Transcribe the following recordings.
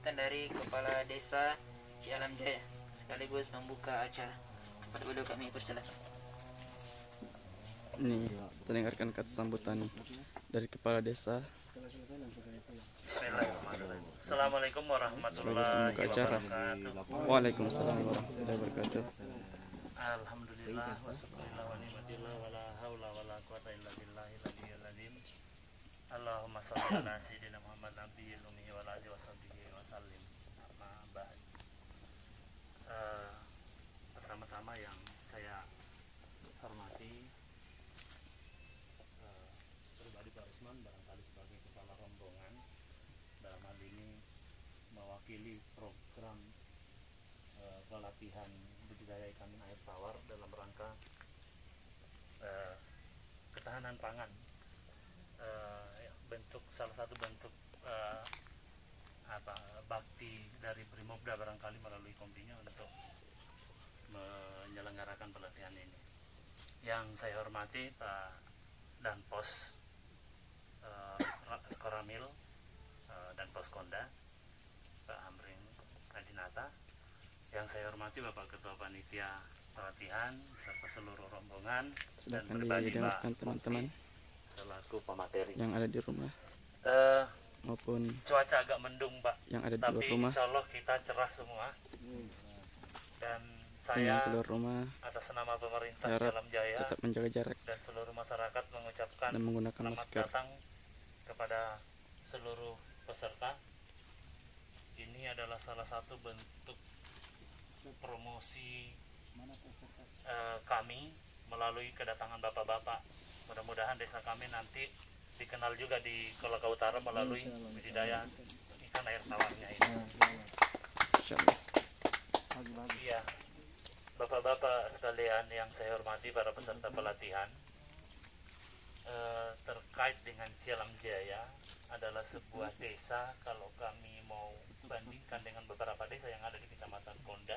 sambutan dari Kepala Desa Cialam Jaya sekaligus membuka acara. Kepada beliau kami persilakan. Ini dengarkan kata sambutan dari Kepala Desa. Bismillahirrahmanirrahim. Assalamualaikum warahmatullahi Sebagai membuka acara. wabarakatuh. Waalaikumsalam warahmatullahi wabarakatuh. Alhamdulillah wassallallahu wa ni'matillah wa la haula wa la quwata illa billahil aliyyil azim. Allahumma shalli ala sayyidina Muhammad nabiyil ummi wa ala alihi washabbihi wa sallim. Amma ba'd. Pertama-tama yang saya hormati pribadi Pak Rusman barangkali sebagai kepala rombongan dalam hal ini mewakili program pelatihan budidaya ikan air tawar dalam rangka ketahanan pangan, salah satu bentuk bakti dari Brimobda barangkali melalui kompinya untuk menyelenggarakan pelatihan ini. Yang saya hormati Pak Danpos Koramil dan Poskonda Pak Hamrin Adinata. Yang saya hormati Bapak Ketua Panitia Pelatihan beserta seluruh rombongan. Sedangkan dan pribadi didengarkan Pak teman-teman selaku pemateri. yang ada di rumah maupun Cuaca agak mendung Pak, yang ada di luar tapi rumah. insya Allah kita cerah semua. Dan Yang saya keluar rumah atas nama pemerintah harap Cialam Jaya tetap menjaga jarak dan seluruh masyarakat mengucapkan dan menggunakan selamat masker. datang kepada seluruh peserta. Ini adalah salah satu bentuk promosi kami melalui kedatangan bapak-bapak. Mudah-mudahan desa kami nanti dikenal juga di Kolaka Utara melalui budidaya ikan air tawarnya ini. Insyaallah. Iya, bapak-bapak sekalian yang saya hormati, para peserta pelatihan, terkait dengan Cialam Jaya adalah sebuah desa. Kalau kami mau bandingkan dengan beberapa desa yang ada di Kecamatan Konda,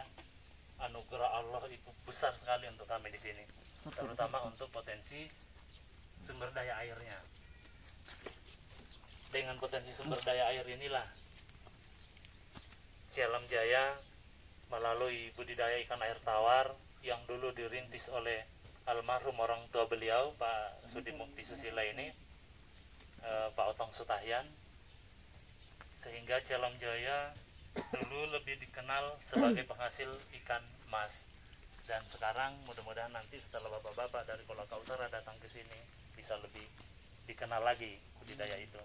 anugerah Allah itu besar sekali untuk kami di sini, terutama untuk potensi sumber daya airnya. Dengan potensi sumber daya air inilah Cialam Jaya melalui budidaya ikan air tawar yang dulu dirintis oleh almarhum orang tua beliau Pak Sudi Mukti Susila ini, Pak Otong Sutahyan, sehingga Cialam Jaya dulu lebih dikenal sebagai penghasil ikan mas. Dan sekarang mudah-mudahan nanti setelah bapak-bapak dari Kolaka Utara datang ke sini bisa lebih dikenal lagi budidaya itu.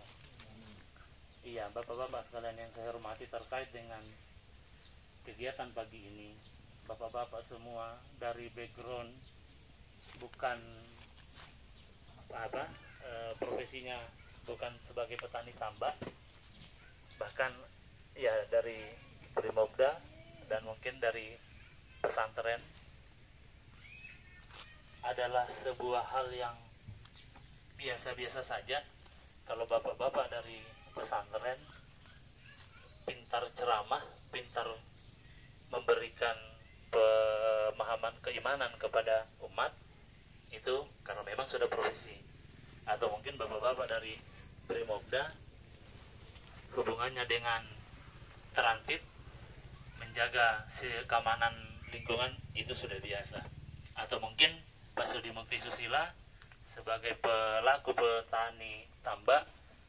Iya, bapak-bapak sekalian yang saya hormati, terkait dengan kegiatan pagi ini, bapak-bapak semua dari background bukan profesinya bukan sebagai petani tambak, bahkan ya dari Brimobda dan mungkin dari pesantren, adalah sebuah hal yang biasa-biasa saja kalau bapak-bapak dari pesantren pintar ceramah, pintar memberikan pemahaman keimanan kepada umat, itu karena memang sudah profesi. Atau mungkin bapak-bapak dari Brimobda hubungannya dengan terantip, menjaga keamanan lingkungan, itu sudah biasa. Atau mungkin Pak Sudi Mukti Susila sebagai pelaku petani tambak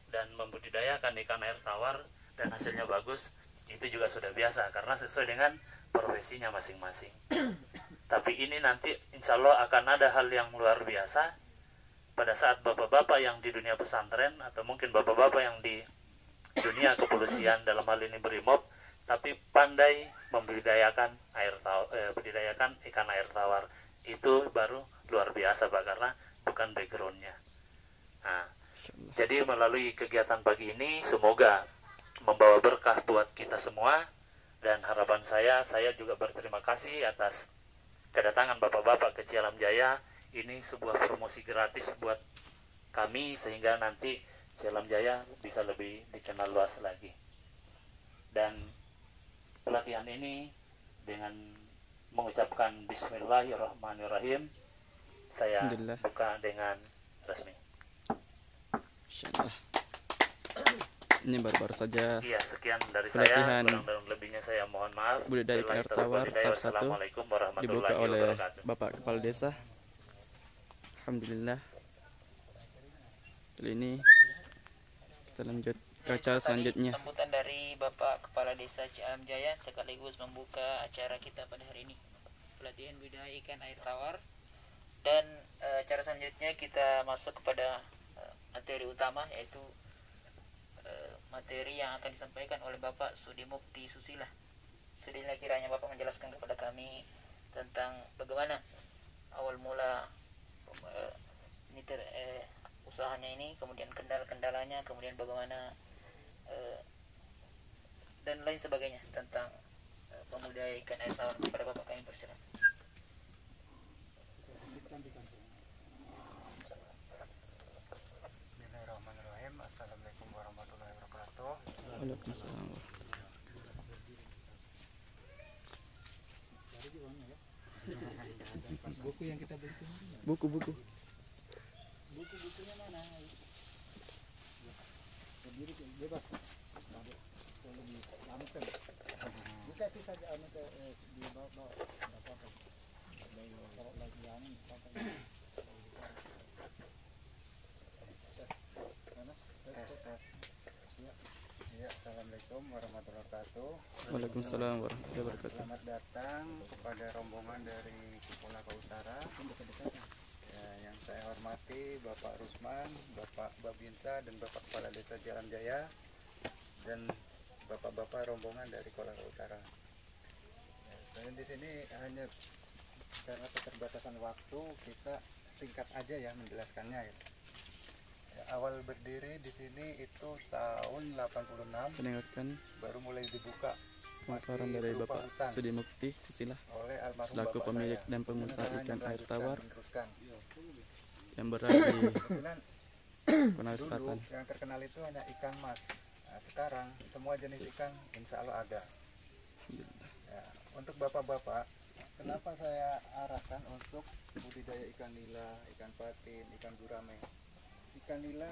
dan membudidayakan ikan air tawar dan hasilnya bagus, itu juga sudah biasa karena sesuai dengan profesinya masing-masing. Tapi ini nanti insya Allah akan ada hal yang luar biasa pada saat bapak-bapak yang di dunia pesantren atau mungkin bapak-bapak yang di dunia kepolisian, dalam hal ini Brimob, tapi pandai membudidayakan budidayakan ikan air tawar. Itu baru luar biasa Pak, karena bukan backgroundnya. Nah, jadi melalui kegiatan pagi ini semoga membawa berkah buat kita semua. Dan harapan saya juga berterima kasih atas kedatangan bapak-bapak ke Cialam Jaya. Ini sebuah promosi gratis buat kami sehingga nanti Cialam Jaya bisa lebih dikenal luas lagi. Dan pelatihan ini dengan mengucapkan Bismillahirrahmanirrahim, saya buka dengan resmi. Insyaallah. Ini baru-baru saja Iya, sekian dari pelatihan saya. Kurang dan lebihnya saya mohon maaf. budidaya ikan air tawar tahap 1 Wassalamualaikum warahmatullahi dibuka oleh wabarakatuh. Bapak Kepala Desa. Alhamdulillah. Kali ini kita lanjut ke acara selanjutnya. Sambutan dari Bapak Kepala Desa Cialam Jaya sekaligus membuka acara kita pada hari ini, pelatihan budidaya ikan air tawar. Dan acara selanjutnya kita masuk kepada materi utama, yaitu materi yang akan disampaikan oleh Bapak Sudimukti Susila. Sudilah kiranya Bapak menjelaskan kepada kami tentang bagaimana awal mula usahanya ini, kemudian kendala-kendalanya, kemudian bagaimana dan lain sebagainya tentang pembudidaya ikan air tawar. Kepada Bapak kami persilakan. Bismillahirrahmanirrahim. Assalamualaikum warahmatullahi wabarakatuh. Waalaikumsalam. Buku yang kita beli Buku-buku. buku-bukunya mana? Berdiri bebas. Kalau di Lampung. Buka itu saja di bawah apa-apa. Kalau lagi angin apa Ya, assalamualaikum warahmatullahi wabarakatuh. Waalaikumsalam warahmatullahi wabarakatuh. Selamat datang kepada rombongan dari Kepulauan Utara. Ya, yang saya hormati Bapak Rusman, Bapak Babinsa, dan Bapak Kepala Desa Cialam Jaya, dan bapak-bapak rombongan dari Kolaka Utara. Ya, saya di sini hanya karena keterbatasan waktu, kita singkat aja ya menjelaskannya. Ya. Awal berdiri di sini itu tahun 86, Mendengarkan baru mulai dibuka. pemaparan dari Bapak Sudimukti Susila Oleh almarhum selaku bapak pemilik saya. dan pengusaha Kita ikan hanya air tawar meneruskan. yang berada di Kebetulan Konawe dulu Selatan. yang terkenal itu hanya ikan mas. Nah, sekarang semua jenis ikan insya Allah ada. Ya, untuk bapak-bapak, kenapa saya arahkan untuk budidaya ikan nila, ikan patin, ikan gurame? Ikan nila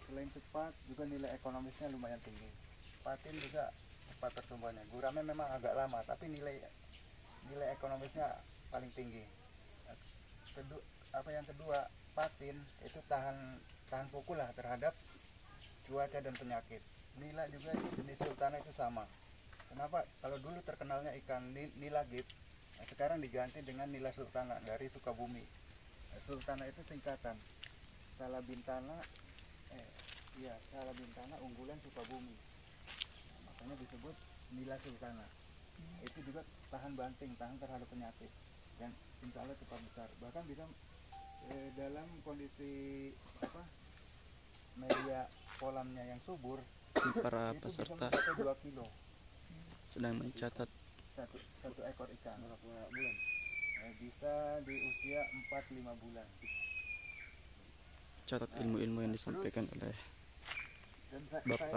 selain cepat juga nilai ekonomisnya lumayan tinggi. Patin juga cepat pertumbuhannya. Gurame memang agak lama, tapi nilai ekonomisnya paling tinggi. Yang kedua, patin itu tahan pukul lah terhadap cuaca dan penyakit. Nila juga jenis sultana itu sama. Kenapa? Kalau dulu terkenalnya ikan nila gip, nah sekarang diganti dengan nila sultana dari Sukabumi. Sultana itu singkatan Salabintana unggulan Sukabumi. Nah, makanya disebut nila sultana. Itu juga tahan banting, tahan terhadap penyakit, dan insya Allah cepat besar. Bahkan bisa dalam kondisi media kolamnya yang subur, Para itu bisa peserta mencapai 2 kilo sedang mencatat satu ekor ikan. Berapa bulan? Bisa di usia 4-5 bulan. catat ilmu-ilmu yang disampaikan oleh Dan Bapak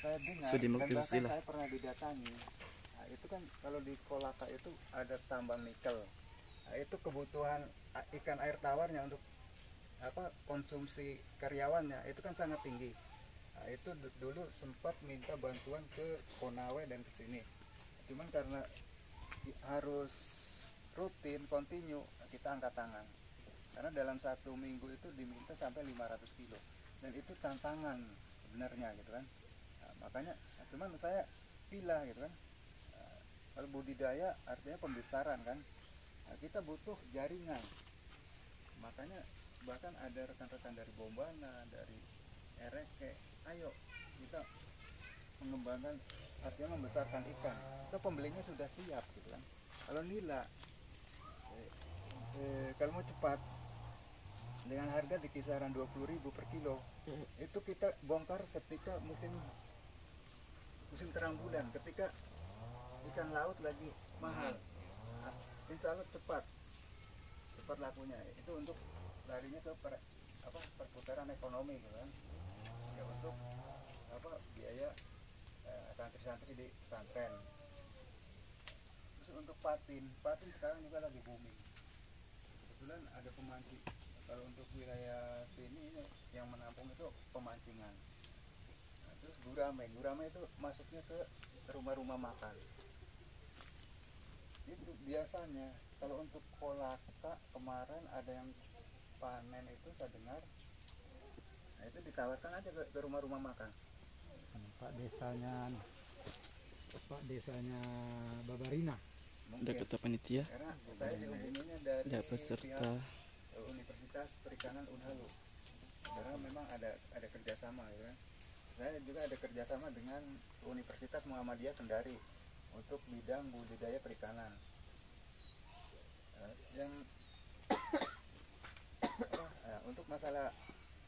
saya dengar, Sudimukti dan bahkan Susila. saya pernah didatangi. Nah, itu kan kalau di Kolaka itu ada tambang nikel. Nah, itu kebutuhan ikan air tawarnya untuk konsumsi karyawannya itu kan sangat tinggi. Nah, itu dulu sempat minta bantuan ke Konawe dan ke sini. Cuman karena harus rutin, kontinu, kita angkat tangan. Karena dalam 1 minggu itu diminta sampai 500 kilo. Dan itu tantangan sebenarnya gitu kan. Nah, makanya cuman saya pilih gitu kan. Kalau budidaya artinya pembesaran kan. Nah, kita butuh jaringan. Makanya bahkan ada rekan-rekan dari Bombana, dari Ereke, ayo kita mengembangkan, artinya membesarkan ikan. Itu pembelinya sudah siap gitu kan. Kalau nila kalau mau cepat dengan harga di kisaran 20.000 per kilo, itu kita bongkar ketika musim terang bulan, ketika ikan laut lagi mahal. Nah, insya Allah cepat lakunya. Itu untuk larinya ke perputaran ekonomi gitu kan. Ya, untuk biaya santri-santri di pesantren. Terus untuk patin sekarang juga lagi booming. Kebetulan ada pemancing. Kalau untuk wilayah sini yang menampung itu pemancingan. Nah, Terus gurame itu masuknya ke rumah-rumah makan. Itu biasanya kalau untuk kolaka kemarin ada yang panen itu saya dengar, nah itu ditawarkan aja ke rumah-rumah makan. Pak desanya Babarina. Ada Mungkin kata panitia, karena saya dihubunginya dari ada peserta, pihak Universitas Perikanan Unhalu, karena memang ada kerjasama ya kan. Saya juga ada kerjasama dengan Universitas Muhammadiyah Kendari untuk bidang budidaya perikanan. Yang untuk masalah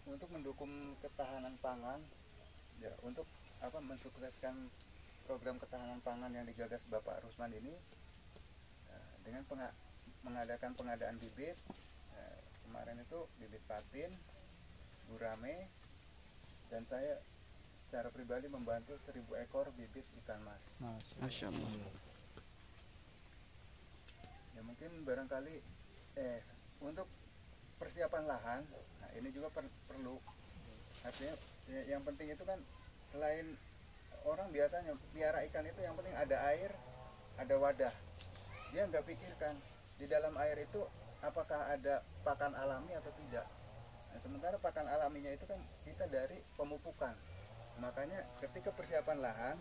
untuk mendukung ketahanan pangan ya, untuk mensukseskan program ketahanan pangan yang digagas Bapak Rusman ini, dengan mengadakan pengadaan bibit, kemarin itu bibit patin, gurame, dan saya secara pribadi membantu 1000 ekor bibit ikan mas. Masya Allah. Ya mungkin barangkali untuk persiapan lahan, nah ini juga perlu. Artinya yang penting itu kan, selain orang biasanya piara ikan itu yang penting ada air, ada wadah. Dia nggak pikirkan di dalam air itu apakah ada pakan alami atau tidak. Nah, sementara pakan alaminya itu kan kita dari pemupukan. Makanya ketika persiapan lahan,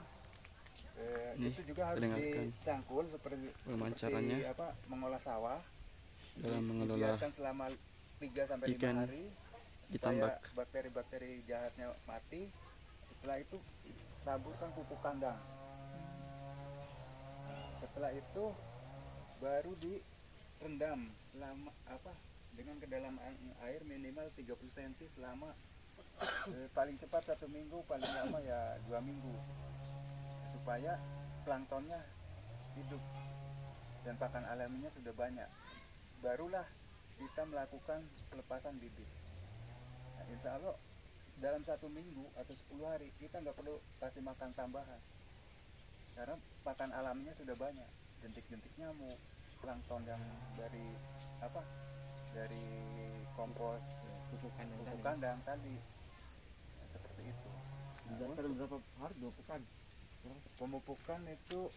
itu juga harus dicangkul seperti mengolah sawah, dalam mengelola dibiarkan selama 3 sampai 5 ikan hari ditambak. supaya bakteri-bakteri jahatnya mati. Setelah itu taburkan pupuk kandang. Setelah itu baru direndam selama dengan kedalaman air minimal 30 cm selama paling cepat 1 minggu, paling lama ya 2 minggu, supaya planktonnya hidup dan pakan alaminya sudah banyak. Barulah kita melakukan pelepasan bibit. Nah, insya Allah dalam 1 minggu atau 10 hari kita nggak perlu kasih makan tambahan, karena pakan alaminya sudah banyak. Jentik-jentik nyamuk, plankton yang dari kompos pupuk kandang tadi. Nah, seperti itu. Berapa hari pemupukan? Pemupukan itu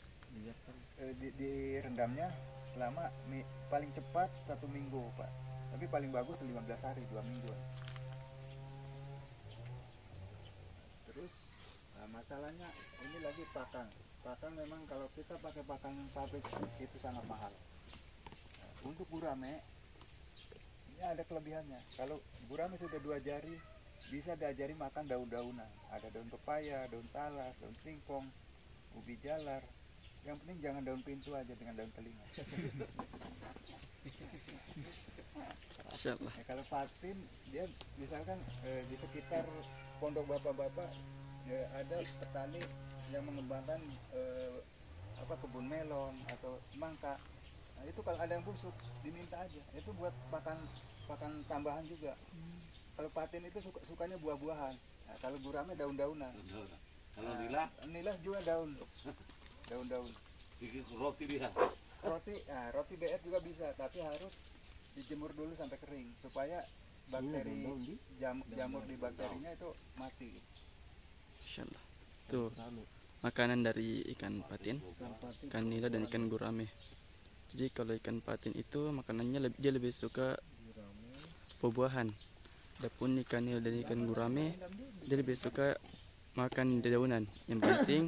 direndamnya selama paling cepat 1 minggu Pak, tapi paling bagus 15 hari, 2 minggu. Terus masalahnya ini lagi pakan memang kalau kita pakai pakan pabrik itu sangat mahal. Untuk gurame ini ada kelebihannya. Kalau gurame sudah 2 jari, bisa diajari makan daun-daunan. Ada daun pepaya, daun talas, daun singkong, ubi jalar. Yang penting jangan daun pintu aja dengan daun telinga. Masya Allah. Ya, kalau patin dia misalkan di sekitar pondok bapak-bapak ya, ada petani yang mengembangkan kebun melon atau semangka. Nah itu kalau ada yang busuk diminta aja, itu buat pakan tambahan juga. Kalau patin itu sukanya buah-buahan. Nah, kalau gurame daun-daunan. Kalau nilas juga daun. bikin roti dia. Roti BS juga bisa, tapi harus dijemur dulu sampai kering supaya bakteri jamur di bakterinya itu mati. Masya Allah. Tuh makanan dari ikan patin, ikan nila dan ikan gurame. Jadi kalau ikan patin itu makanannya dia lebih suka buah-buahan. Adapun ikan nila dan ikan gurame dia lebih suka makan dedaunan. Yang penting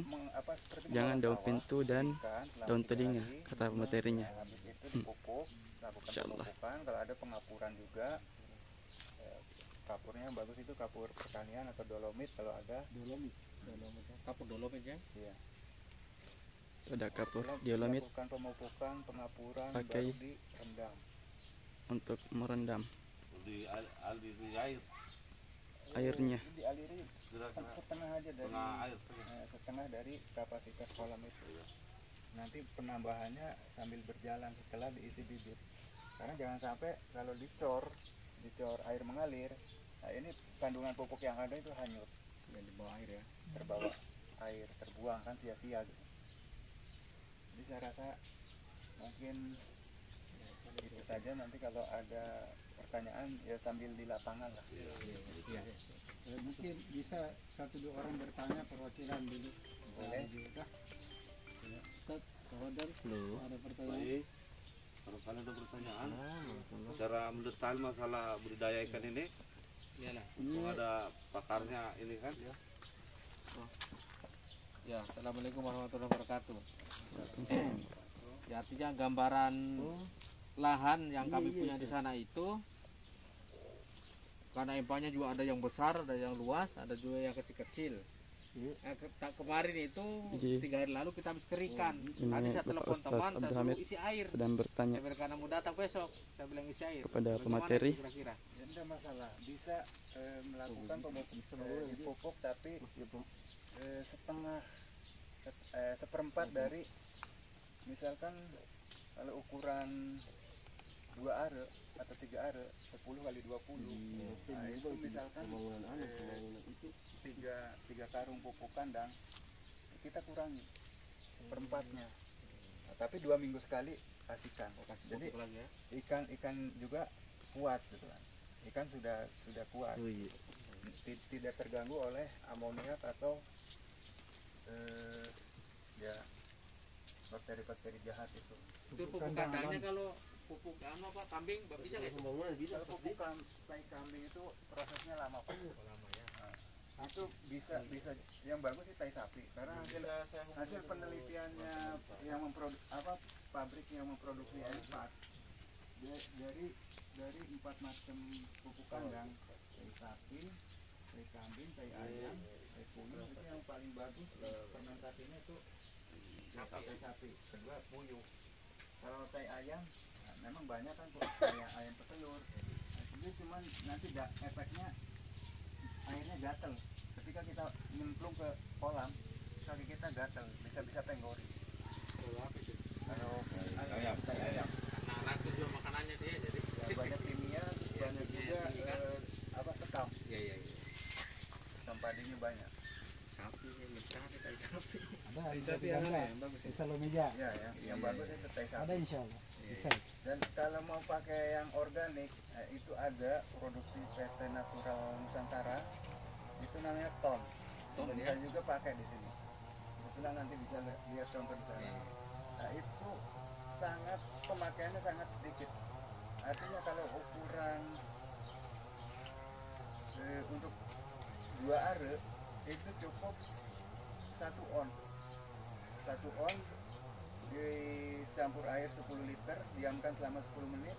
jangan daun pintu dan daun telinga, kata materinya. Habis itu dipupuk, lakukan pemupukan. Kalau ada pengapuran juga, kapurnya yang bagus itu kapur pertanian atau dolomit kalau ada. Kapur dolomit ya? Iya. Ada kapur Setelah dolomit melakukan pemupukan, pengapuran, pakai baru direndam. untuk merendam Di air. airnya. Dialiri setengah aja dari air. setengah dari kapasitas kolam itu. Nanti penambahannya sambil berjalan setelah diisi bibit. Karena jangan sampai kalau dicor air mengalir, nah ini kandungan pupuk yang ada itu hanyut. Yang di bawah air ya? Terbawa air, terbuang kan sia-sia gitu. Jadi saya rasa mungkin itu saja. Nanti kalau ada pertanyaan ya sambil di lapangan lah. Iya. Mungkin bisa 1-2 orang bertanya perwakilan dulu. Boleh. Ustaz, ada pertanyaan? Baik. Kalau kalian ada pertanyaan secara mendetail masalah budidaya ikan ini, kalau ada pakarnya ini kan, Ya, assalamualaikum warahmatullahi wabarakatuh. Ya, artinya gambaran lahan yang kami punya di sana itu, karena empangnya juga ada yang besar, ada yang luas, ada juga yang kecil-kecil. Kemarin itu Jadi, 3 hari lalu kita habis kerikan. ini Tadi saya Bapak telepon Ustaz teman, Abdul saya Hamid suruh isi air. sedang bertanya Saya bilang, karena mau datang besok, saya bilang isi air. kepada Bagaimana pemateri. itu kira-kira? Ya, tidak masalah, bisa melakukan pupuk tapi setengah seperempat dari, misalkan kalau ukuran 2 are atau 3 are 10 kali 20, nah itu misalkan tiga karung pupuk kandang kita kurangi seperempatnya. Nah, tapi 2 minggu sekali kasihkan. Jadi Pupuk lagi ya. ikan juga kuat gitu kan. Ikan sudah kuat, tidak terganggu oleh amoniak atau ya bakteri-bakteri jahat itu. Itu pupuk kandangnya kalau pupuk apa kambing bisa nggak? Kalau pupuk tai kambing itu prosesnya lama Pak. Nah, itu bisa yang bagus sih tai sapi, karena hasil penelitiannya yang pabrik yang memproduksi empat dari 4 macam pupuk kandang, tai sapi, tai kambing, tai ayam, tai puyuh, itu yang paling bagus fermentasinya itu tai sapi, kedua puyuh. Kalau tai ayam memang banyak kan kayak ayam petelur, jadi cuman nanti efeknya airnya gatel. Ketika kita nyemplung ke kolam, kaki kita gatel, bisa penggori. Kalau ayam, Nah, racun juga makanannya dia jadi banyak kimia, banyak juga sekam. Sekam padinya banyak. sapi mentah dari sapi. Ada sapi yang mana yang bagus? Bisa lo meja. Ya, yang bagus itu tai Ada sapi. insya Allah. Bisa. Dan kalau mau pakai yang organik, itu ada produksi PT Natural Nusantara, itu namanya ton. Bisa juga pakai di sini. Kebetulan nanti bisa lihat contoh di sana. Nah, itu pemakaiannya sangat sedikit. Artinya kalau ukuran untuk 2 are itu cukup 1 on. 1 on dicampur air 10 liter, diamkan selama 10 menit,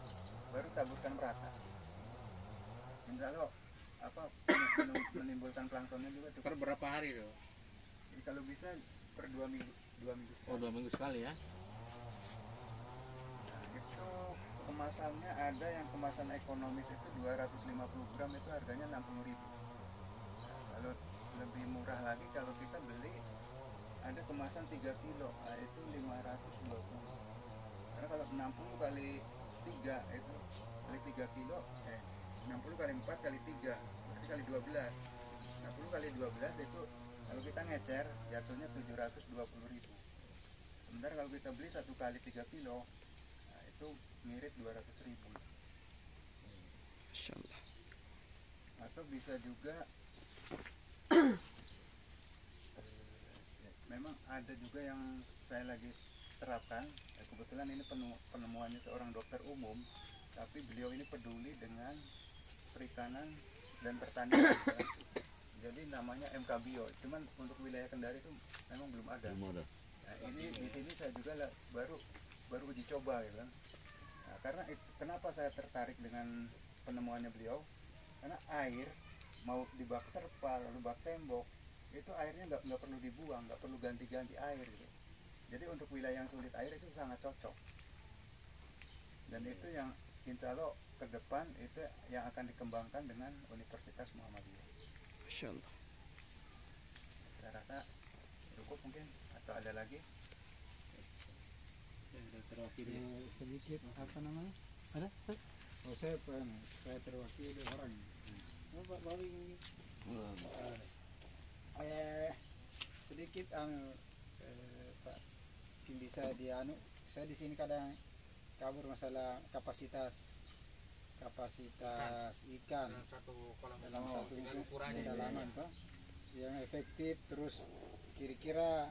baru taburkan merata. Insya Allah menimbulkan planktonnya juga cukup. Per berapa hari tuh? Jadi kalau bisa per 2 minggu sekali. Oh, 2 minggu sekali ya. Nah, itu kemasannya ada yang kemasan ekonomis itu 250 gram itu harganya 60.000. Kalau lebih murah lagi kalau kita beli ada kemasan 3 kilo, nah itu 520. Karena kalau 60 kali 3 itu kali 3 kilo 60 kali 4 kali 3 berarti kali 12. 60 kali 12 itu kalau kita ngecer jatuhnya 720.000. Sementara kalau kita beli 1 kali 3 kilo, nah itu ngirit 200.000. Masya Allah. Atau bisa juga memang ada juga yang saya lagi terapkan. Kebetulan ini penemuannya seorang dokter umum, tapi beliau ini peduli dengan perikanan dan pertanian. Jadi namanya MK Bio. Cuman untuk wilayah Kendari itu memang belum ada. Nah, ini di sini saya juga baru uji coba gitu kan. Nah, karena kenapa saya tertarik dengan penemuannya beliau? Karena air mau di bak terpal lalu bak tembok itu airnya nggak perlu dibuang, nggak perlu ganti-ganti air gitu. Jadi untuk wilayah yang sulit air itu sangat cocok. Dan itu yang insya Allah ke depan itu yang akan dikembangkan dengan Universitas Muhammadiyah. Masya Allah. Saya rasa cukup mungkin atau ada lagi? Sedikit apa namanya? Ada? Oh, saya supaya terwakili orang. Oh, Pak Bawi ini. Sedikit Pak mungkin bisa saya di sini kadang kabur masalah kapasitas kapasitas ikan dalam satu kedalaman toh yang efektif, terus kira-kira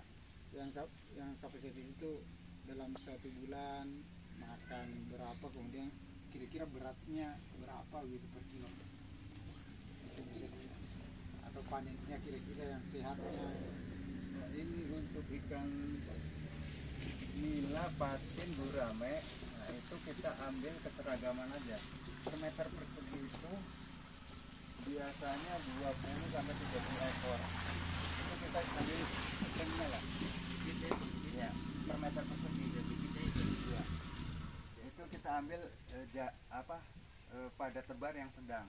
yang kapasitas itu dalam 1 bulan makan berapa, kemudian kira-kira beratnya berapa gitu per kilo itu bisa atau panennya kira-kira yang sehatnya. Nah, ini untuk ikan nila, patin, gurame, nah itu kita ambil keseragaman aja. Per meter persegi itu biasanya 20 sampai 30 ekor. Itu kita ambil setengahnya lah. Ya, per meter persegi. Jadi kita itu dua. Itu kita ambil pada tebar yang sedang.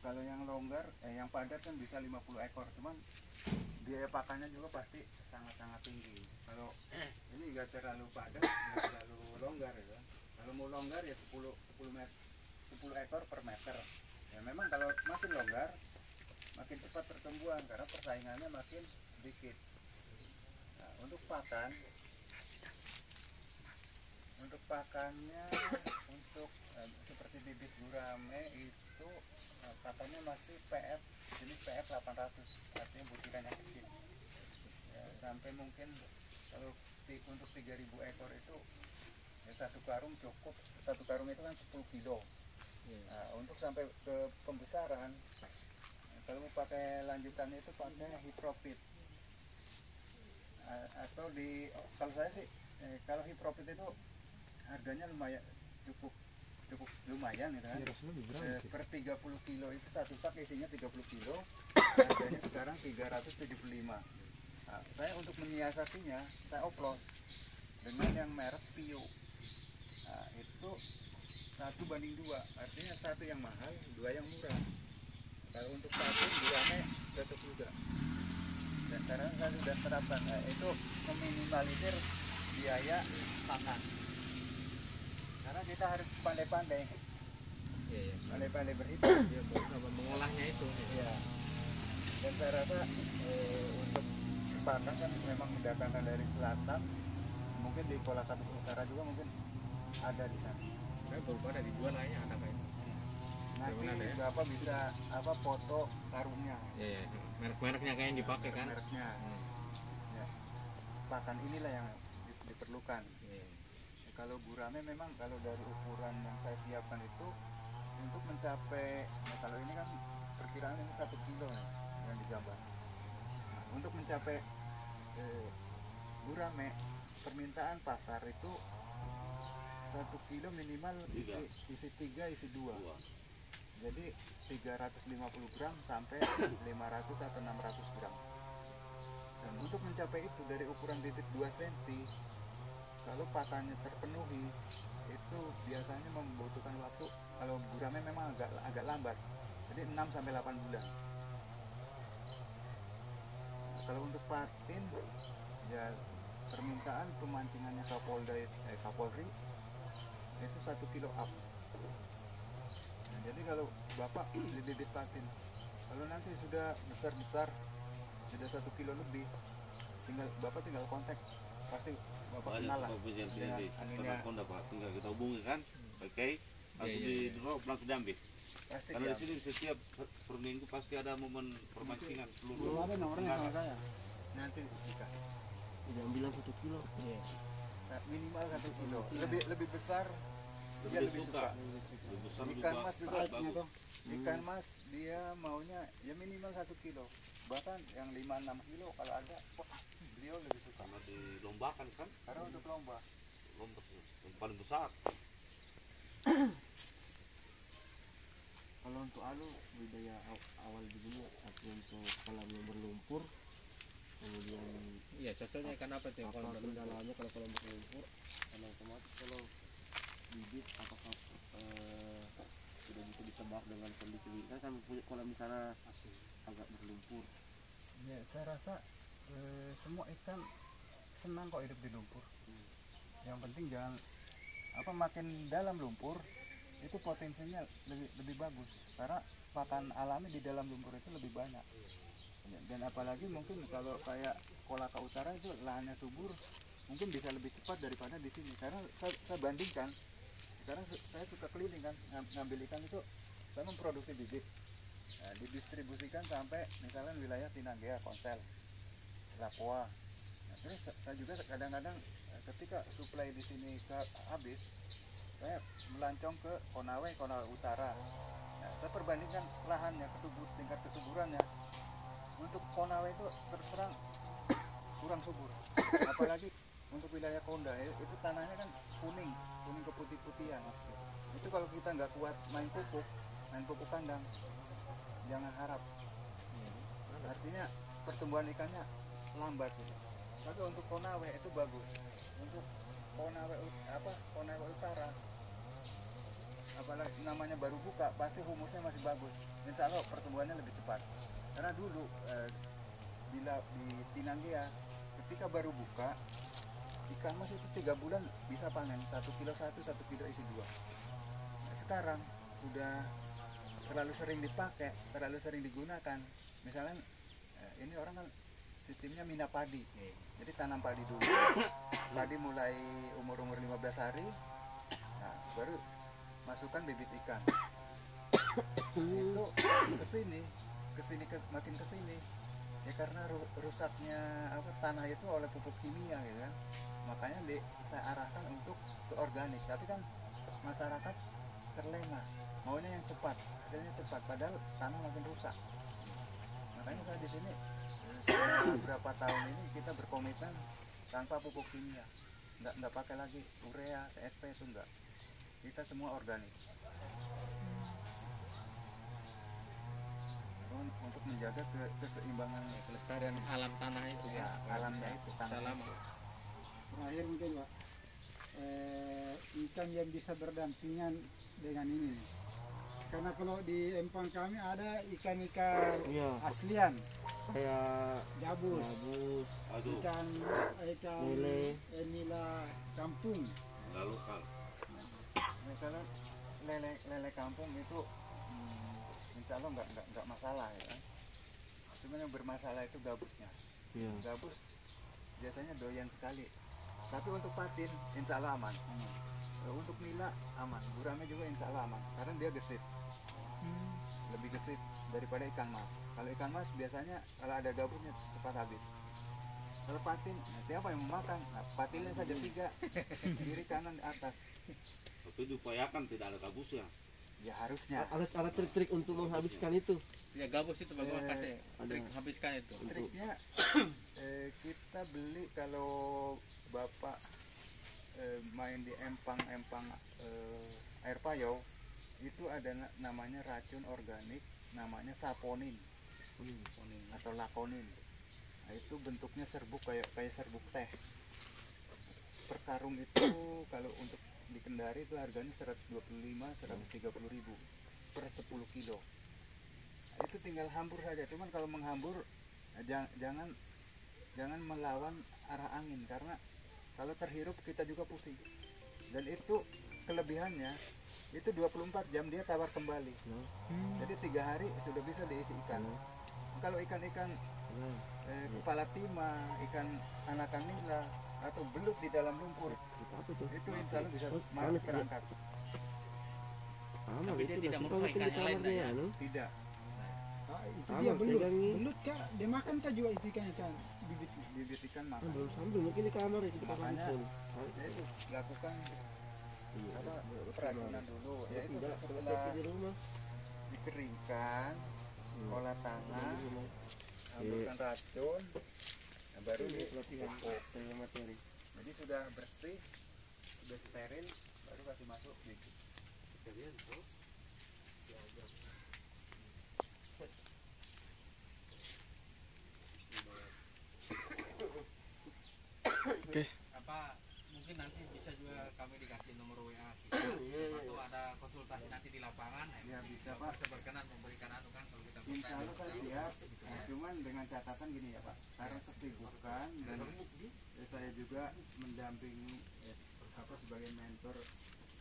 Kalau yang longgar, yang padat kan bisa 50 ekor. Cuman biaya pakannya juga pasti sangat-sangat tinggi. Kalau ini nggak terlalu padat, nggak terlalu longgar ya. Kalau mau longgar ya 10 ekor per meter. Ya memang kalau makin longgar, makin cepat pertumbuhan karena persaingannya makin sedikit. Nah, untuk pakannya, untuk seperti bibit gurame itu pakannya masih PF jenis PF 800, artinya butiran yang kecil. Ya, sampai mungkin kalau untuk 3000 ekor itu ya, satu karung cukup. Satu karung itu kan 10 kilo. Nah, untuk sampai ke pembesaran kalau pakai lanjutannya itu pakai hipropit. Atau kalau saya sih kalau hipropit itu harganya lumayan cukup lumayan gitu kan. Per 30 kilo itu satu sak isinya 30 kilo, harganya sekarang 375. Nah, saya untuk menyiasatinya saya oplos dengan yang merek Pio. Nah, itu 1:2, artinya 1 yang mahal, 2 yang murah. Kalau untuk patin gurame cocok juga. Dan sekarang saya sudah terapkan, itu meminimalisir biaya pakan. Karena kita harus pandai-pandai, pandai-pandai berhitung. Mengolahnya itu. Ya. Dan saya rasa untuk pakan kan memang mendatangkan dari selatan, mungkin di Kolaka Utara juga mungkin ada di sana. Baru ada dijual aja, ada kayak Nanti Bapak bisa foto karungnya. ya. Merek-mereknya kayak yang dipakai kan. Mereknya. Ya. Pakan inilah yang diperlukan. Ya, kalau gurame memang kalau dari ukuran yang saya siapkan itu untuk mencapai, kalau ini kan perkiraan ini 1 kilo nih, yang digambar. Nah, untuk mencapai gurame, permintaan pasar itu 1 kilo minimal isi 3, isi 2. Jadi 350 gram sampai 500 atau 600 gram. Dan untuk mencapai itu dari ukuran bibit 2 cm, kalau pakannya terpenuhi itu biasanya membutuhkan waktu. Kalau gurame memang agak lambat, jadi 6 sampai 8 bulan. Kalau untuk patin ya permintaan pemancingannya Kapolri itu 1 kilo up. Nah, jadi kalau Bapak beli bibit patin, kalau nanti sudah besar sudah 1 kilo lebih, Bapak tinggal kontak, pasti Bapak kenal lah dengan anunya. Tinggal kita hubungi kan, oke, langsung di drop, langsung diambil. Pasti Karena di sini setiap per minggu pasti ada momen permancingan seluruh. ada nomornya sama saya. nanti dikasih. Jangan bilang 1 kilo. Minimal 1 kilo. Lebih besar dia lebih suka. Ikan mas juga bagus. Ikan mas dia maunya ya minimal 1 kilo. Bahkan yang 5-6 kilo kalau ada, beliau lebih suka. Karena dilombakan kan, Karena untuk lomba. yang paling besar. Kalau untuk alu budaya awal dulu untuk kolam yang berlumpur, kemudian Iya, cocoknya ikan apa tuh kalau kendalanya kalau kolam berlumpur, karena otomatis kalau bibit apakah sudah bisa ditebak dengan kondisi winter kan punya kolam di sana agak berlumpur. Ya, saya rasa semua ikan senang kok hidup di lumpur. Yang penting jangan makin dalam lumpur itu potensinya lebih bagus karena pakan alami di dalam lumpur itu lebih banyak. Dan apalagi mungkin kalau kayak Kolaka Utara itu lahannya subur, mungkin bisa lebih cepat daripada di sini. Karena saya bandingkan sekarang saya suka keliling kan, ngambil ikan itu, saya memproduksi bibit, nah, didistribusikan sampai misalnya wilayah Tinanggea, Konsel, Lapoa. Nah, terus saya juga kadang-kadang ketika suplai di sini habis, saya melancong ke Konawe Utara. Nah, saya perbandingkan lahannya, tingkat kesuburannya. Untuk Konawe itu terus terang kurang subur, apalagi untuk wilayah Konda itu tanahnya kan kuning keputih-putihan. Itu kalau kita nggak kuat main pupuk kandang, jangan harap. Artinya pertumbuhan ikannya lambat gitu. Tapi untuk Konawe itu bagus. Untuk Konawe Utara, apalagi namanya baru buka, pasti humusnya masih bagus. Insya Allah pertumbuhannya lebih cepat. Karena dulu bila di Tinanggea ketika baru buka, ikan mas itu 3 bulan bisa panen 1 kilo 1 kilo isi 2. Nah, sekarang sudah terlalu sering dipakai, terlalu sering digunakan. Misalnya ini orang kan sistemnya mina padi, jadi tanam padi dulu, padi mulai umur 15 hari, nah, baru masukkan bibit ikan. Itu makin kesini ya, karena rusaknya tanah itu oleh pupuk kimia gitu kan. Makanya saya arahkan untuk ke organik, tapi kan masyarakat terlena, maunya yang cepat, hasilnya cepat, padahal tanah makin rusak. Makanya saya di sini beberapa tahun ini kita berkomitmen tanpa pupuk kimia, nggak pakai lagi urea, TSP, itu enggak, kita semua organik. Untuk menjaga keseimbangan kelestarian alam tanah itu ya, alamnya itu tanah. Terakhir mungkin Pak, ikan yang bisa berdampingan dengan ini nih. Karena kalau di empang kami ada ikan-ikan aslian kayak gabus, Aduh, ikan nila kampung. lalu kan Misalnya lele kampung itu insya Allah nggak masalah ya kan. Cuma yang bermasalah itu gabusnya. Gabus biasanya doyan sekali. Tapi untuk patin insya Allah aman. Untuk nila aman, gurame juga insya Allah aman, karena dia gesit. Lebih gesit daripada ikan mas. Kalau ikan mas biasanya kalau ada gabusnya cepat habis. Kalau patin, nah siapa yang mau makan? Nah, patinnya saja 3, kiri kanan atas. tapi diupayakan tidak ada gabusnya. Ya harusnya. Ada trik-trik untuk menghabiskan itu. Ya gabus itu bagaimana kasih trik menghabiskan itu. Triknya kita beli, kalau bapak main di empang air payau, itu ada namanya racun organik, namanya saponin atau lakonin. Nah, itu bentuknya serbuk, kayak serbuk teh. Per karung itu kalau untuk di Kendari itu harganya 125-130 ribu per 10 kilo. Nah, itu tinggal hambur saja. Cuman kalau menghambur jangan melawan arah angin, karena kalau terhirup kita juga pusing. Dan itu kelebihannya itu 24 jam dia tawar kembali. Jadi 3 hari sudah bisa diisi ikan. Kalau ikan-ikan kepala timah, ikan anakan nila atau belut di dalam lumpur, itu insya Allah bisa terangkat. Tapi dia tidak merusak ikan yang lain ya? Tidak. Itu dia belut kah? Dia makan kah juga itu ikan bibitnya? Bibit ikan makan. Belum sambil mungkin di kamar itu kita Makanya langsung. itu lakukan peracunan dulu. Ya itu setelah di rumah. dikeringkan, olah tanah, ambilkan racun, nah baru dipupuk. Jadi sudah bersih, sudah steril, baru kasih masuk bibit. Oke. Apa mungkin nanti bisa juga kami dikasih nomor WA kita atau ada konsultasi nanti di lapangan Ya bisa Pak. bisa berkenan memberikan anu kan kalau kita Insya Allah kan siap. Nah, cuman dengan catatan gini ya Pak, karena kesibukan dan saya juga mendampingi sebagai mentor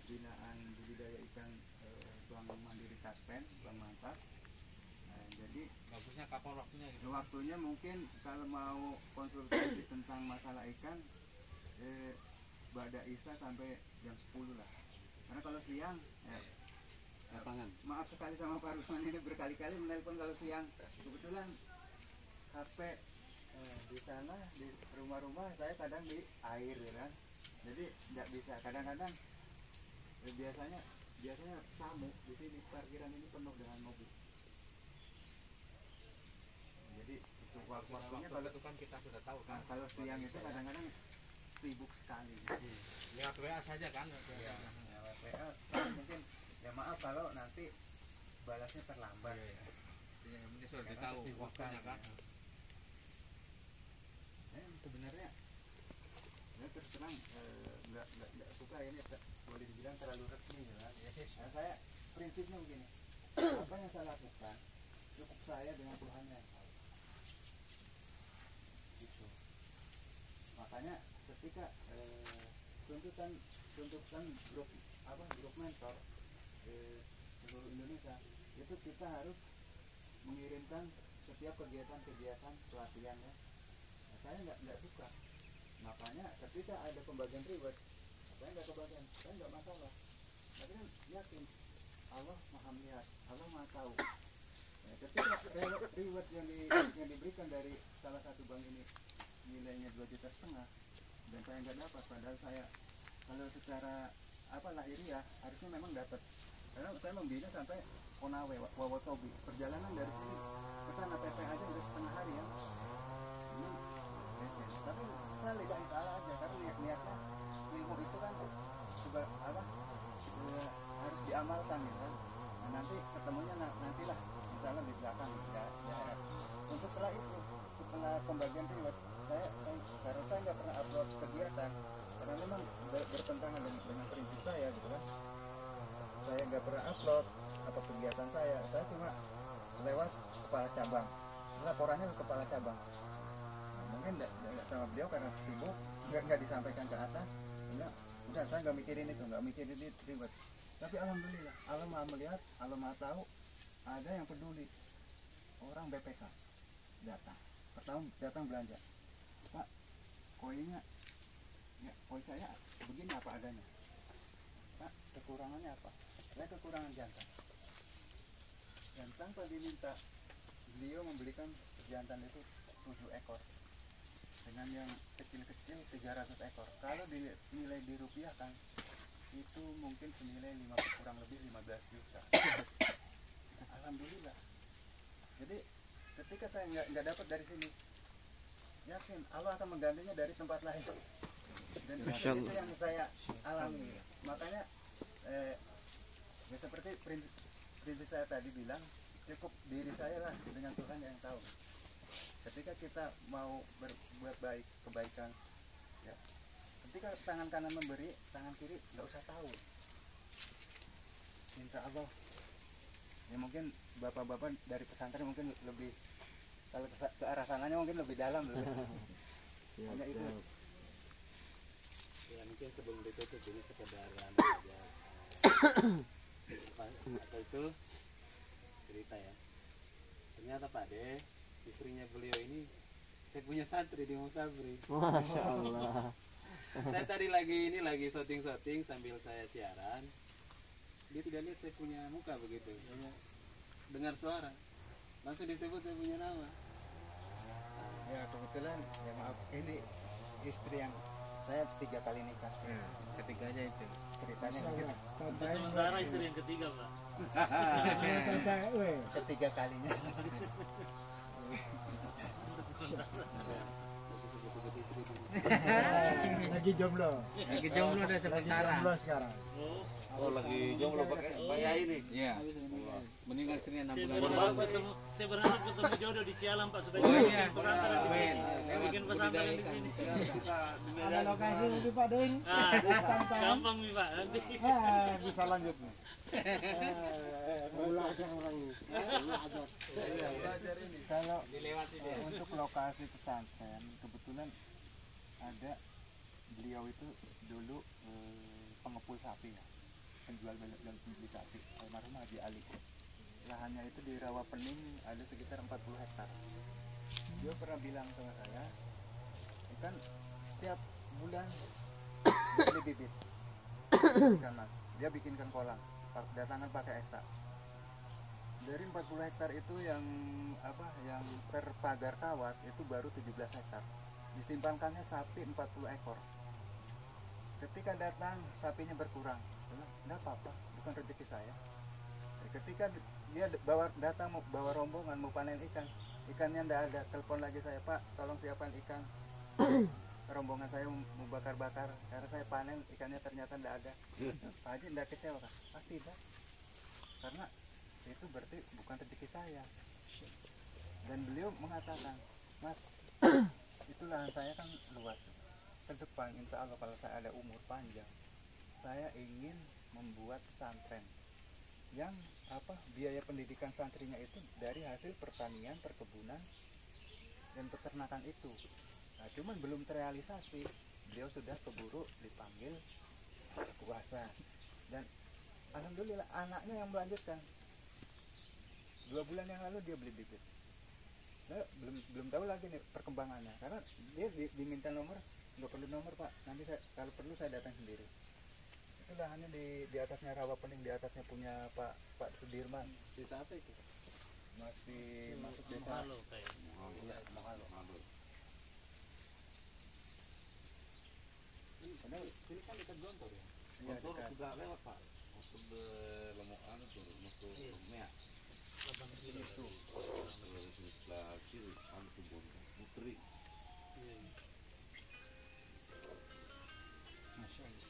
binaan budidaya ikan Bank Mandiri Taspen, Bank Mantap. Nah, jadi bagusnya kapan waktunya gitu. waktunya mungkin kalau mau konsultasi tentang masalah ikan Ba'da Isya sampai jam 10 lah. Karena kalau siang ya, Lapangan. maaf sekali sama Pak Rusman ini berkali-kali menelpon kalau siang. Kebetulan HP di sana di rumah-rumah saya kadang di air ya kan. Jadi nggak bisa. Kadang-kadang biasanya tamu di sini parkiran ini penuh dengan mobil. Jadi itu waktunya kalau itu kan kita sudah tahu kan. kalau siang itu kadang-kadang sibuk sekali. Lewat WA saja kan. Ya, WA mungkin ya maaf kalau nanti balasnya terlambat. Iya, ini sudah Karena ditahu kesibukan, waktunya kan. Sebenarnya saya terus terang nggak suka ini boleh dibilang terlalu resmi ya kan. Nah, saya prinsipnya begini, apa yang saya lakukan cukup saya dengan Tuhan yang tahu. Gitu. Makanya ketika tuntutan grup mentor seluruh Indonesia itu kita harus mengirimkan setiap kegiatan pelatihan ya. Nah, saya nggak suka. Makanya ketika ada pembagian reward, saya nggak kebagian, saya nggak masalah. Tapi kan yakin Allah maha melihat, Allah maha tahu. Nah, ketika reward yang diberikan dari salah satu bank ini nilainya 2,5 juta dan saya nggak dapat, padahal saya kalau secara lahiriah harusnya memang dapat. Karena saya membina sampai Konawe, Wawotobi. Perjalanan dari sini ke sana PP aja udah setengah hari ya. Tapi saya lihat salah aja karena niatnya ilmu itu kan harus diamalkan gitu kan. Nah, nanti ketemunya nantilah misalnya di belakang di daerah. Untuk setelah pembagian reward karena saya nggak pernah upload kegiatan karena memang bertentangan dengan prinsip saya gitu kan. Saya nggak pernah upload kegiatan saya cuma lewat kepala cabang, laporannya ke kepala cabang. Nah, mungkin nggak sama beliau karena sibuk nggak disampaikan ke atas. Udah saya nggak mikirin itu ribet. Tapi alhamdulillah Allah maha melihat, Allah maha tahu, ada yang peduli. Orang BPK datang belanja, Pak koinnya ya, koin saya begini apa adanya, Pak kekurangannya apa? Saya kekurangan jantan tanpa diminta beliau membelikan jantan itu 7 ekor dengan yang kecil-kecil 300 ekor. Kalau nilai dirupiahkan itu mungkin senilai kurang lebih 15 juta. Alhamdulillah. Jadi ketika saya nggak dapat dari sini, yakin Allah akan menggantinya dari tempat lain. Dan itu yang saya alami. Makanya ya seperti prinsip saya tadi bilang, cukup diri saya lah dengan Tuhan yang tahu. Ketika kita mau berbuat kebaikan ya, ketika tangan kanan memberi, tangan kiri nggak usah tahu. Insya Allah ya, mungkin bapak-bapak dari pesantren mungkin lebih, kalau ke arah sananya mungkin lebih dalam loh. Hanya itu Ya mungkin sebelum ditutup ini sekedar apa itu cerita ya. Ternyata Pak De, istrinya beliau ini saya punya santri di Musabri. Masya Allah. Saya tadi lagi syuting sambil saya siaran. Dia tidak lihat saya punya muka begitu, hanya dengar suara, langsung disebut saya punya nama. ya. Kebetulan ya maaf, ini istri yang saya 3 kali nikah. Ketiganya itu. Ceritanya begitu. Sementara istri yang ketiga, Pak. Ketiga kalinya. Lagi jomblo udah sementara. sekarang. Oh lagi jomblo pakai bayar ini. Iya. Meninggal istrinya 6 bulan. Saya berharap ketemu jodoh di Cialam, Pak, supaya Oh, bikin iya. pesantren di sini. Amin. Bikin pesantren di sini. Ada lokasi lebih Pak Deng. Ah, gampang nih, Pak. Nanti. Bisa lanjut nih. Kalau Dilewati dia. untuk lokasi pesantren kebetulan ada beliau itu dulu pengepul sapi ya, penjual dan pembeli sapi, almarhum Haji Ali. Lahannya itu di Rawa Pening ada sekitar 40 hektar. Dia pernah bilang sama saya, kan setiap bulan beli bibit ikan mas dia bikinkan kolam, datangkan pakai eksak. Dari 40 hektar itu yang terpagar kawat itu baru 17 hektar. Disimpankannya sapi 40 ekor. Ketika datang sapinya berkurang, enggak apa-apa, bukan rezeki saya. Ketika dia datang bawa rombongan mau panen ikan, ikannya enggak ada, telepon lagi saya, Pak, tolong siapkan ikan. Rombongan saya mau bakar-bakar karena saya panen ikannya ternyata enggak ada. Pak Haji enggak kecewa kan? Pasti tidak. Karena itu berarti bukan rezeki saya. Dan beliau mengatakan, Mas, itu lahan saya kan luas. Ke depan insya Allah kalau saya ada umur panjang, saya ingin membuat pesantren yang biaya pendidikan santrinya itu dari hasil pertanian, perkebunan, dan peternakan itu. Nah, cuman belum terrealisasi. Beliau sudah keburu dipanggil puasa, dan alhamdulillah anaknya yang melanjutkan. 2 bulan yang lalu dia beli bibit. Nah, belum tahu lagi nih perkembangannya, karena dia diminta nomor, nggak perlu nomor Pak, nanti kalau perlu saya datang sendiri. Itu lahannya di atasnya rawa pening, di atasnya punya Pak Sudirman. Desa apa itu? Masih masuk desa. Mahalo kayak. Iya, Mahalo. Ini kan dekat Gontor ya? Iya, dekat. Sudah lewat Pak. Masuk ke Lemokan itu, masuk Mea. 8 kilo. Itu. Sebelah kiri, ke Gontor. Putri.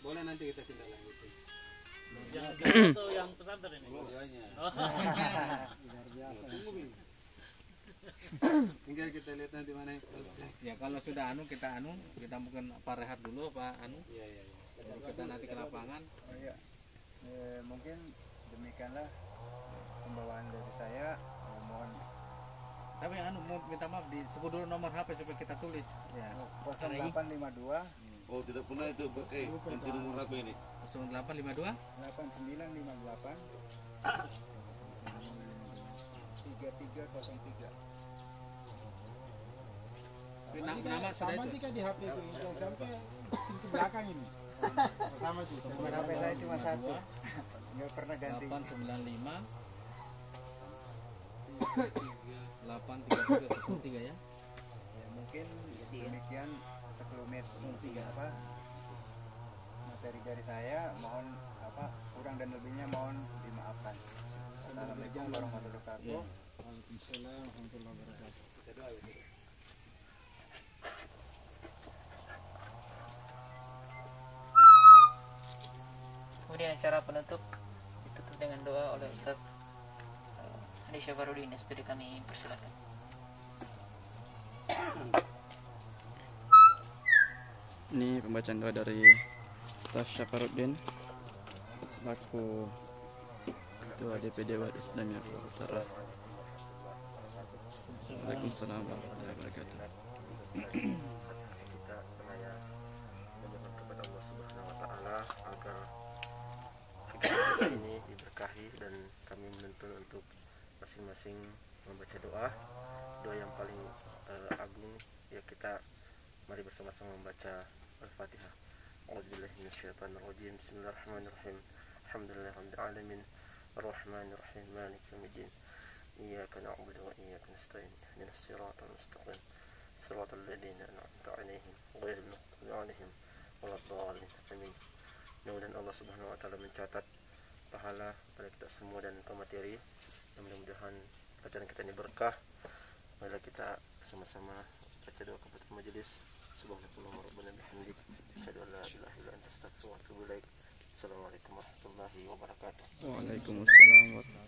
Boleh nanti kita tindak lanjuti. Yang siapa tuh yang pesantren ini? Dua-duanya. Oh. Luar biasa. Tinggal kita lihat nanti mana yang Ya kalau sudah kita mungkin rehat dulu Pak Iya. baru kita nanti ke lapangan. Oh iya. Mungkin demikianlah pembawaan dari saya. Mohon Tapi mau minta maaf disebut dulu nomor HP supaya kita tulis. ya 0852 Oh, tidak pernah itu pakai ganti nomor HP ini. 0852 8958 3303. Nama sudah sama itu. jika di HP itu yang sampai pintu belakang ini. Sama juga. Nomor HP saya cuma satu. Nggak pernah ganti. 895 833 ya. Ya, mungkin demikian sekelumit materi dari saya. Mohon kurang dan lebihnya mohon dimaafkan. Assalamualaikum warahmatullahi wabarakatuh. Waalaikumsalam warahmatullahi wabarakatuh. Kemudian acara penutup ditutup dengan doa oleh Ustaz Andi Syafarudin. SPD kami persilakan. Ini pembacaan doa dari Ustaz Syafarudin selaku Ketua DPD Wad Islam Jakarta Utara. Waalaikumsalam warahmatullahi wabarakatuh. Kita senaya memohon kepada Allah Subhanahu wa taala agar segala ini diberkahi, dan kami menuntut untuk masing-masing membaca doa yang paling agung. Ya, kita mari bersama-sama membaca Al-Fatihah. A'udzubillahi minasyaitonirrajim. Bismillahirrahmanirrahim. Alhamdulillahirabbil alamin. Arrahmanirrahim. Maliki yaumiddin. Iyyaka na'budu wa iyyaka nasta'in. Ihdinas siratal mustaqim. Siratal ladzina an'amta 'alaihim ghairil maghdubi 'alaihim waladdallin. Amin. Mudah-mudahan Allah Subhanahu wa taala mencatat pahala pada kita semua dan pemateri. Mudah-mudahan bacaan kita ini berkah. Mari kita sama-sama baca doa kepada majelis. Subhanallah rabbana bihamdik, asyhadu an la ilaha illa anta, astaghfiruka wa atubu ilaik. Assalamualaikum warahmatullahi wabarakatuh. Waalaikumsalam warahmatullahi wabarakatuh.